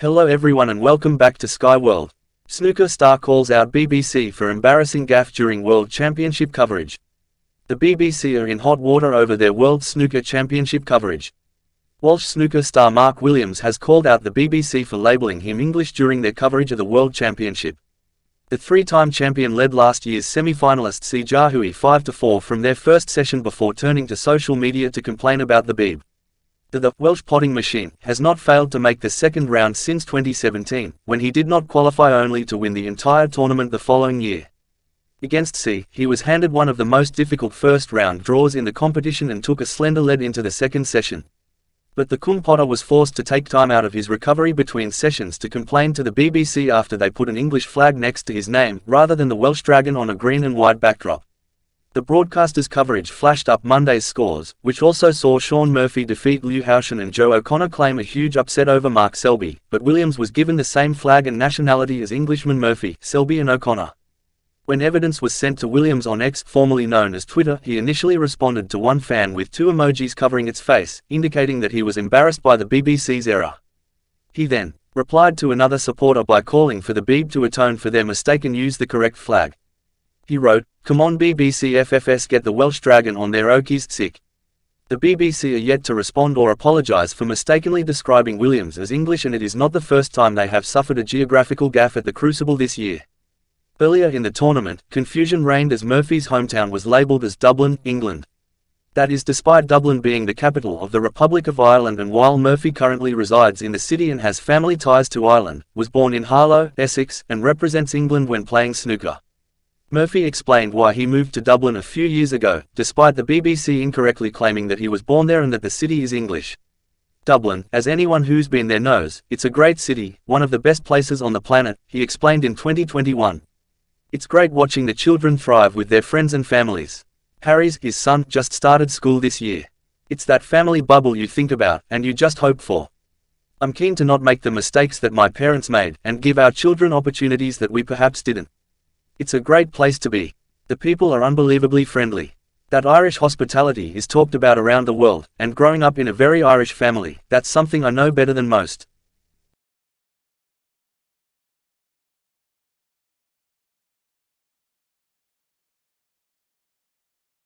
Hello everyone and welcome back to Sky World. Snooker star calls out BBC for embarrassing gaffe during World Championship coverage. The BBC are in hot water over their World Snooker Championship coverage. Welsh snooker star Mark Williams has called out the BBC for labelling him English during their coverage of the World Championship. The three-time champion led last year's semi-finalists see Jahui 5-4 from their first session before turning to social media to complain about the Beeb. The Welsh potting machine has not failed to make the second round since 2017, when he did not qualify only to win the entire tournament the following year. Against C, he was handed one of the most difficult first-round draws in the competition and took a slender lead into the second session. But the Kung potter was forced to take time out of his recovery between sessions to complain to the BBC after they put an English flag next to his name, rather than the Welsh dragon on a green and white backdrop. The broadcaster's coverage flashed up Monday's scores, which also saw Shaun Murphy defeat Lew Howshan and Joe O'Connor claim a huge upset over Mark Selby, but Williams was given the same flag and nationality as Englishmen Murphy, Selby and O'Connor. When evidence was sent to Williams on X, formerly known as Twitter, he initially responded to one fan with two emojis covering its face, indicating that he was embarrassed by the BBC's error. He then replied to another supporter by calling for the Beeb to atone for their mistake and use the correct flag. He wrote, "Come on BBC FFS, get the Welsh dragon on their Okies, sick." The BBC are yet to respond or apologise for mistakenly describing Williams as English, and it is not the first time they have suffered a geographical gaffe at the Crucible this year. Earlier in the tournament, confusion reigned as Murphy's hometown was labelled as Dublin, England. That is despite Dublin being the capital of the Republic of Ireland, and while Murphy currently resides in the city and has family ties to Ireland, was born in Harlow, Essex, and represents England when playing snooker. Murphy explained why he moved to Dublin a few years ago, despite the BBC incorrectly claiming that he was born there and that the city is English. Dublin, as anyone who's been there knows, it's a great city, one of the best places on the planet, he explained in 2021. It's great watching the children thrive with their friends and families. Harry's, his son, just started school this year. It's that family bubble you think about, and you just hope for. I'm keen to not make the mistakes that my parents made, and give our children opportunities that we perhaps didn't. It's a great place to be. The people are unbelievably friendly. That Irish hospitality is talked about around the world, and growing up in a very Irish family, that's something I know better than most.